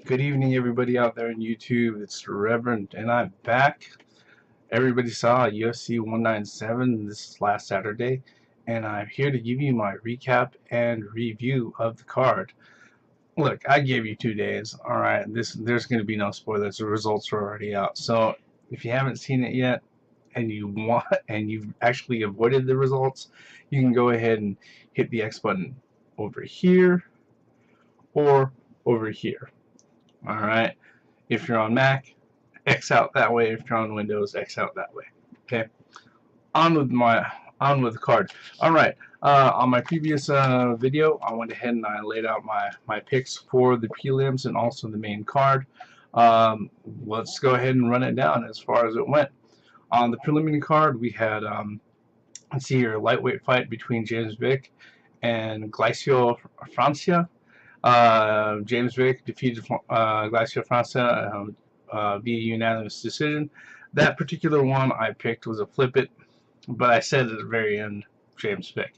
Good evening, everybody out there on YouTube. It's Reverend, and I'm back. Everybody saw UFC 197 this last Saturday, and I'm here to give you my recap and review of the card. Look, I gave you 2 days. All right, there's going to be no spoilers. The results are already out. So if you haven't seen it yet, and you've actually avoided the results, you can go ahead and hit the X button over here or over here. All right. If you're on Mac, X out that way. If you're on Windows, X out that way. Okay. On with the card. All right. On my previous video, I went ahead and I laid out my picks for the prelims and also the main card. Let's go ahead and run it down as far as it went. On the preliminary card, we had let's see here, lightweight fight between James Vick and Glacio Francia. James Vick defeated Glacio Franca via unanimous decision. That particular one I picked was a flip it, but I said at the very end, James Vick.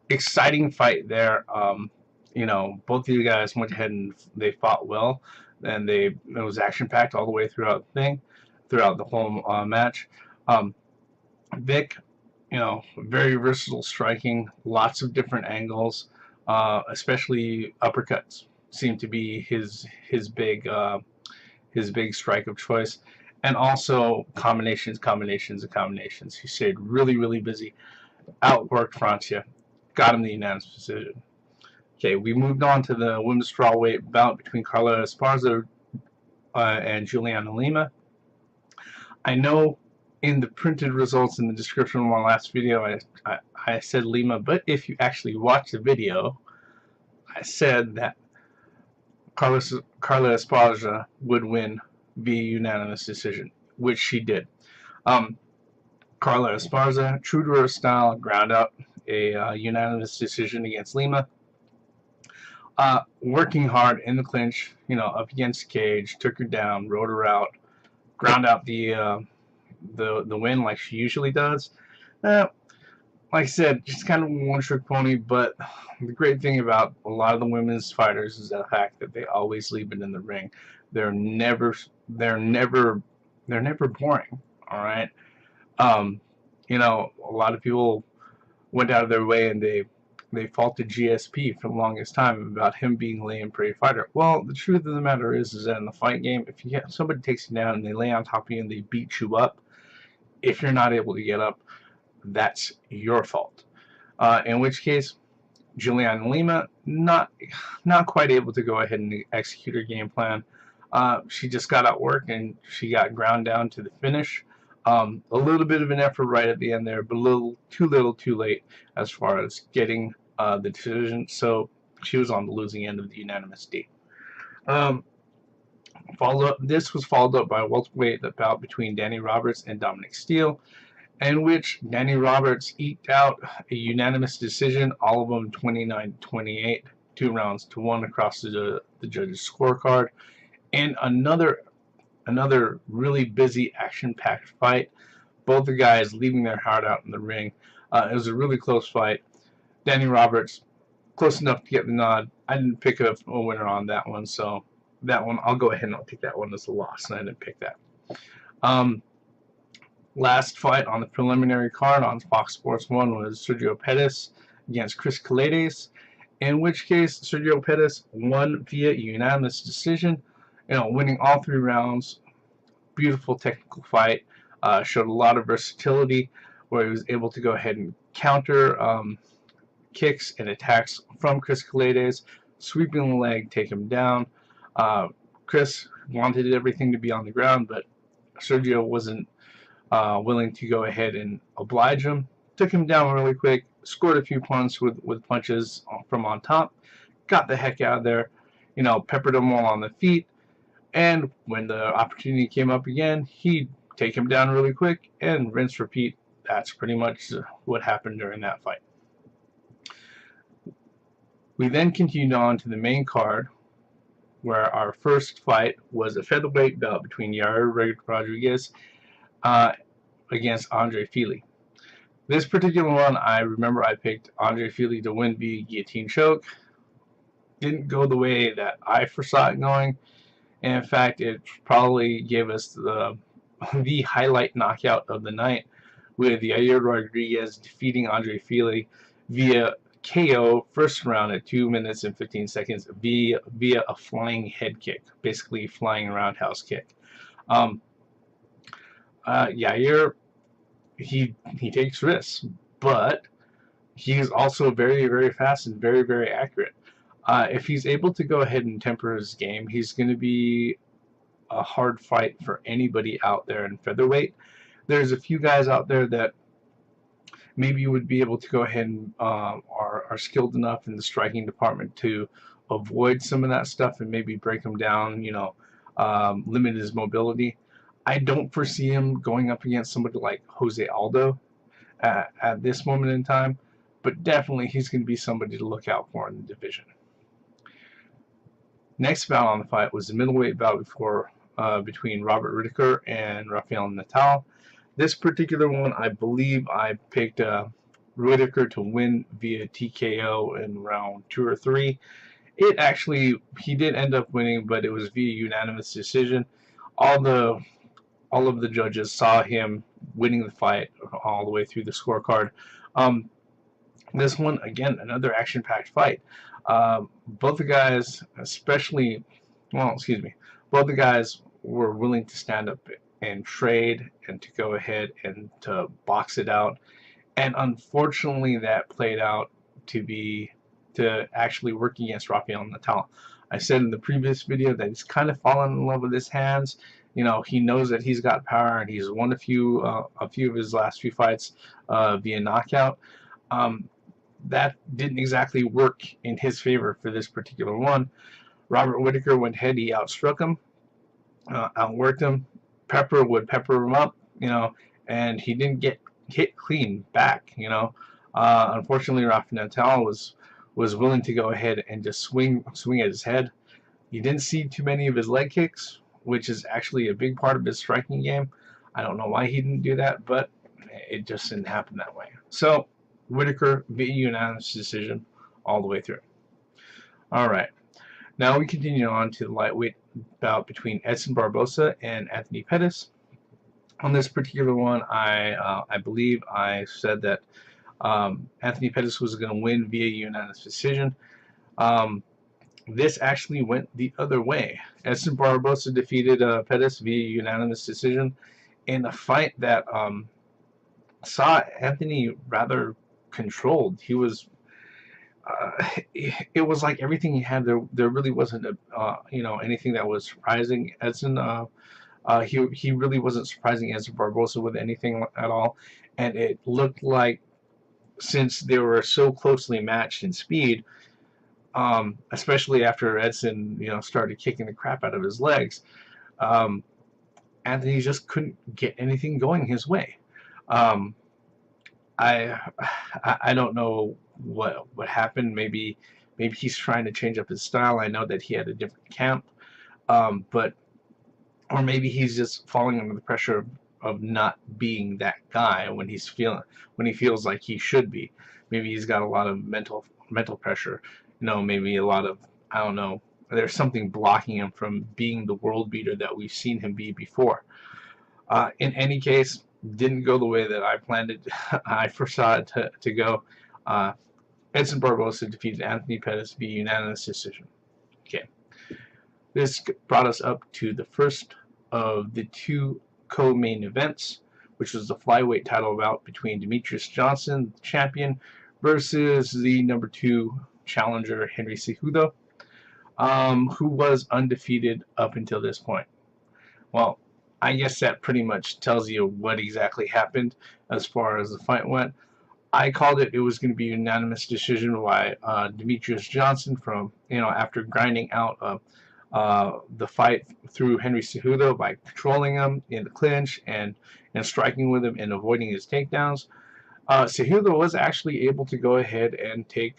Exciting fight there. Both of you guys went ahead and they fought well, and it was action packed all the way throughout the whole match. Vick, very versatile striking, lots of different angles. Especially uppercuts seem to be his big strike of choice, and also combinations. He stayed really busy, outworked Francia, got him the unanimous decision. Okay, we moved on to the women's strawweight bout between Carla Esparza and Juliana Lima. I know in the printed results in the description of my last video, I said Lima, but if you actually watch the video, I said that Carla Esparza would win via unanimous decision, which she did. Carla Esparza, true to her style, ground out a unanimous decision against Lima. Working hard in the clinch, up against the cage, took her down, rode her out, ground out the win like she usually does. Like I said, just kind of a one-trick pony, but the great thing about a lot of the women's fighters is the fact that they always leave it in the ring. They're never boring. All right. A lot of people went out of their way and they faulted GSP for the longest time about him being a lay and pray fighter. Well, the truth of the matter is that in the fight game, if somebody takes you down and they lay on top of you and they beat you up, if you're not able to get up, that's your fault. In which case, Juliana Lima not quite able to go ahead and execute her game plan. She just got outworked and she got ground down to the finish. A little bit of an effort right at the end there, but a little too late as far as getting the decision. So she was on the losing end of the unanimous D. This was followed up by a welterweight bout between Danny Roberts and Dominik Steele, in which Danny Roberts eked out a unanimous decision, all of them 29-28, 2 rounds to 1 across the judges' scorecard. And another really busy, action-packed fight. Both the guys leaving their heart out in the ring. It was a really close fight. Danny Roberts, close enough to get the nod. I didn't pick a winner on that one, so that one, I'll go ahead and I'll take that one as a loss, and I didn't pick that. Last fight on the preliminary card on Fox Sports 1 was Sergio Pettis against Chris Kelades, in which case Sergio Pettis won via unanimous decision, winning all 3 rounds. Beautiful technical fight, showed a lot of versatility where he was able to go ahead and counter kicks and attacks from Chris Kelades, sweeping the leg, take him down. Chris wanted everything to be on the ground, but Sergio wasn't willing to go ahead and oblige him. Took him down really quick, scored a few punts with punches from on top, got the heck out of there, peppered him all on the feet, and when the opportunity came up again, he'd take him down really quick and rinse repeat. That's pretty much what happened during that fight. We then continued on to the main card, where our first fight was a featherweight bout between Yair Rodríguez against Andre Fili. This particular one, I remember I picked Andre Fili to win via guillotine choke. didn't go the way that I foresaw it going. And in fact, it probably gave us the highlight knockout of the night, with Yair Rodríguez defeating Andre Fili via KO first round at 2 minutes and 15 seconds via a flying head kick, basically flying roundhouse kick. Yair, he takes risks, but he's also very, very fast and very, very accurate. If he's able to go ahead and temper his game, he's going to be a hard fight for anybody out there in featherweight. There's a few guys out there that maybe would be able to go ahead and are skilled enough in the striking department to avoid some of that stuff and maybe break him down, limit his mobility. I don't foresee him going up against somebody like Jose Aldo at this moment in time, but definitely he's going to be somebody to look out for in the division. Next bout on the fight was the middleweight bout between Robert Whittaker and Rafael Natal. This particular one, I believe I picked Whittaker to win via TKO in round 2 or 3. He did end up winning, but it was via unanimous decision. All of the judges saw him winning the fight all the way through the scorecard. This one, again, another action-packed fight. Both the guys, both the guys were willing to stand up and trade and to go ahead and to box it out. And unfortunately, that played out to actually work against Rafael Natal. I said in the previous video that he's kind of fallen in love with his hands. He knows that he's got power, and he's won a few of his last few fights via knockout. That didn't exactly work in his favor for this particular one. Robert Whittaker went ahead, he outstruck him, outworked him. Pepper would pepper him up, and he didn't get hit clean back, Unfortunately, Rafael Natal was willing to go ahead and just swing at his head. You didn't see too many of his leg kicks, which is actually a big part of his striking game. I don't know why he didn't do that, but it just didn't happen that way. So Whittaker via unanimous decision all the way through. All right, now we continue on to the lightweight bout between Edson Barboza and Anthony Pettis. On this particular one, I believe I said that Anthony Pettis was going to win via unanimous decision. This actually went the other way. Edson Barboza defeated Pettis via unanimous decision in a fight that saw Anthony rather controlled. He was it was like everything he had. There really wasn't anything that was surprising Edson. He really wasn't surprising Edson Barboza with anything at all, and it looked like, since they were so closely matched in speed, especially after Edson started kicking the crap out of his legs, Anthony just couldn't get anything going his way. I don't know what happened. Maybe he's trying to change up his style. I know that he had a different camp, or maybe he's just falling under the pressure of not being that guy when he feels like he should be. Maybe he's got a lot of mental pressure. Maybe a lot of, I don't know. There's something blocking him from being the world beater that we've seen him be before. In any case, didn't go the way that I planned it. I foresaw it to go. Edson Barboza defeated Anthony Pettis via unanimous decision. Okay. This brought us up to the first of the two co-main events, which was the flyweight title bout between Demetrius Johnson, the champion, versus the number 2 challenger, Henry Cejudo, who was undefeated up until this point. Well, I guess that pretty much tells you what exactly happened as far as the fight went. I called it was going to be a unanimous decision by Demetrius Johnson after grinding out the fight through Henry Cejudo by controlling him in the clinch and striking with him and avoiding his takedowns. Cejudo was actually able to go ahead and take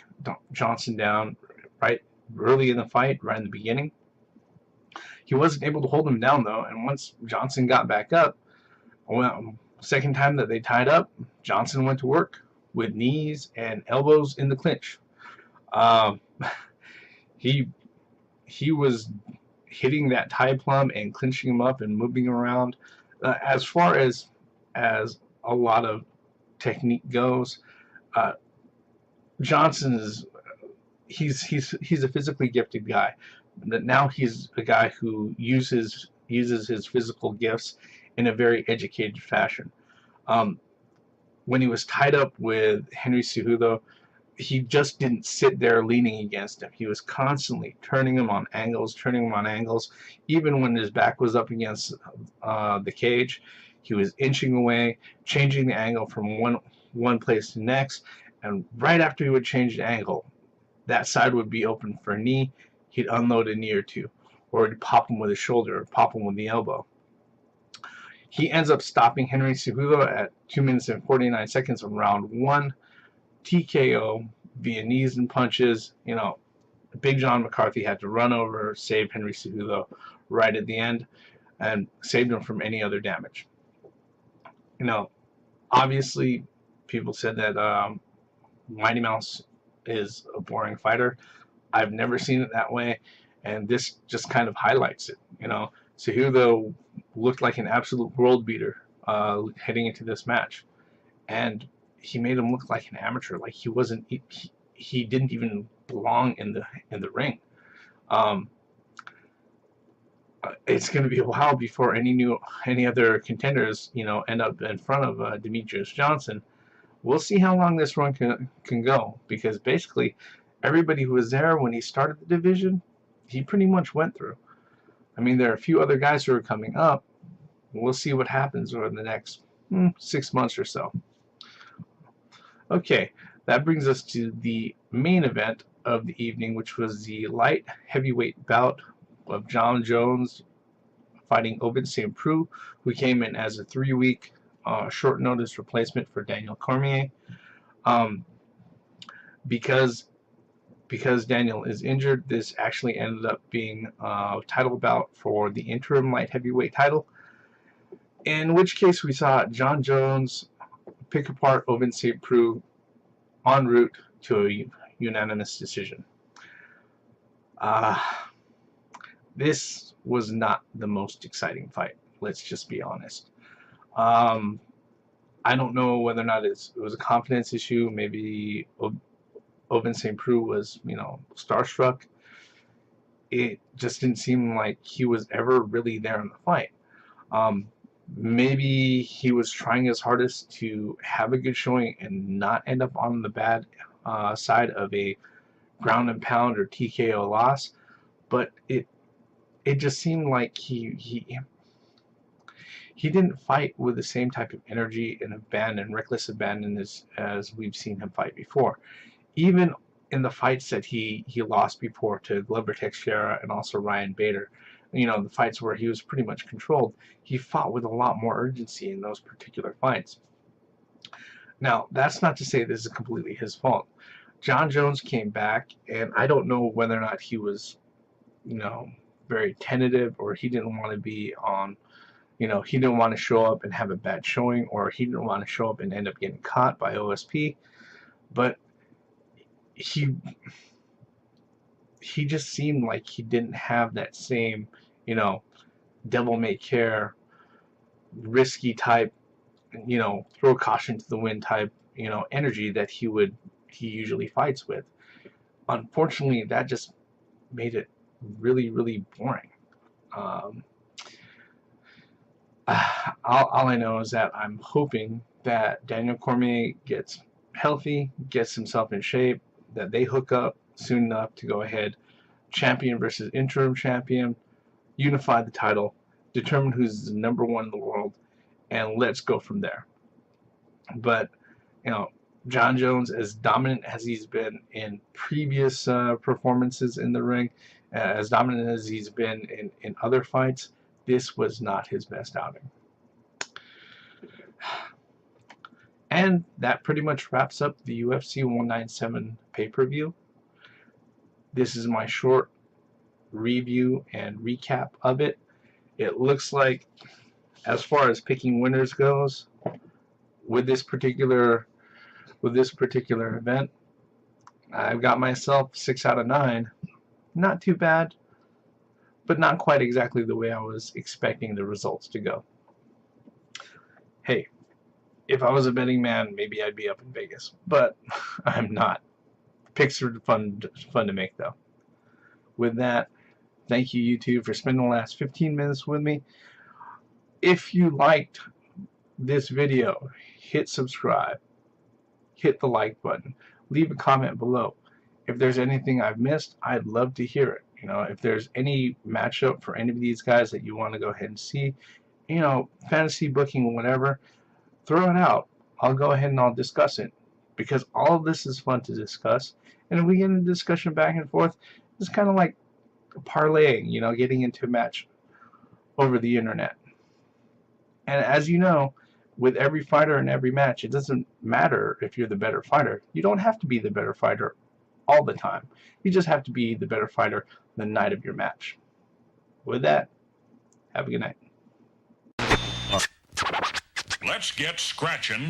Johnson down right early in the fight, right in the beginning. He wasn't able to hold him down, though, and once Johnson got back up, second time that they tied up, Johnson went to work with knees and elbows in the clinch. he was hitting that tie plum and clinching him up and moving around. As far as a lot of technique goes, Johnson is he's a physically gifted guy. That now he's a guy who uses his physical gifts in a very educated fashion. When he was tied up with Henry Cejudo, he just didn't sit there leaning against him. He was constantly turning him on angles, Even when his back was up against the cage, he was inching away, changing the angle from one place to the next. And right after he would change the angle, that side would be open for a knee. He'd unload a knee or two, or he'd pop him with his shoulder, or pop him with the elbow. He ends up stopping Henry Cejudo at 2 minutes and 49 seconds of round 1. TKO via knees and punches. Big John McCarthy had to run over, save Henry Cejudo right at the end, and saved him from any other damage. Obviously, people said that Mighty Mouse is a boring fighter. I've never seen it that way, and this just kind of highlights it. Cejudo looked like an absolute world beater heading into this match, and he made him look like an amateur, like he wasn't. He didn't even belong in the ring. It's going to be a while before any other contenders, end up in front of Demetrius Johnson. We'll see how long this run can go, because basically everybody who was there when he started the division, he pretty much went through. I mean, there are a few other guys who are coming up. We'll see what happens over the next 6 months or so. Okay, that brings us to the main event of the evening, which was the light heavyweight bout of Jon Jones fighting St Preux, who came in as a 3-week short notice replacement for Daniel Cormier. Because Daniel is injured, this actually ended up being a title bout for the interim light heavyweight title, in which case we saw Jon Jones pick apart St Preux en route to a unanimous decision. This was not the most exciting fight, let's just be honest. I don't know whether or not it was a confidence issue. Maybe St Preux was, starstruck. It just didn't seem like he was ever really there in the fight. Maybe he was trying his hardest to have a good showing and not end up on the bad side of a ground and pound or TKO loss, but it just seemed like he didn't fight with the same type of energy and abandon, reckless abandon as we've seen him fight before. Even in the fights that he lost before to Glover Teixeira and also Ryan Bader, the fights where he was pretty much controlled, he fought with a lot more urgency in those particular fights. Now, that's not to say this is completely his fault. Jon Jones came back, and I don't know whether or not he was, very tentative, or he didn't want to be on, he didn't want to show up and have a bad showing, or he didn't want to show up and end up getting caught by OSP. But he just seemed like he didn't have that same, devil may care, risky type, throw caution to the wind type, energy that he usually fights with. Unfortunately, that just made it really, really boring. All I know is that I'm hoping that Daniel Cormier gets healthy, gets himself in shape, that they hook up soon enough to go ahead, champion versus interim champion, unify the title, determine who's the number 1 in the world, and let's go from there. But Jon Jones, as dominant as he's been in previous performances in the ring, as dominant as he's been in other fights, this was not his best outing. And that pretty much wraps up the UFC 197 pay-per-view. This is my short review and recap of it. It looks like, as far as picking winners goes, with this particular event, I've got myself 6 out of 9. not too bad, but not quite exactly the way I was expecting the results to go. Hey, if I was a betting man, maybe I'd be up in Vegas, but I'm not. Picks are fun to make, though. With that, thank you, YouTube, for spending the last 15 minutes with me. If you liked this video, hit subscribe, hit the like button, leave a comment below. If there's anything I've missed, I'd love to hear it. If there's any matchup for any of these guys that you want to go ahead and see, fantasy booking, whatever, throw it out. I'll go ahead and I'll discuss it, because all of this is fun to discuss. And if we get into discussion back and forth, it's kind of like parlaying, getting into a match over the internet. And as you know, with every fighter in every match, it doesn't matter if you're the better fighter. You don't have to be the better fighter all the time. You just have to be the better fighter the night of your match. With that, have a good night. Let's get scratching.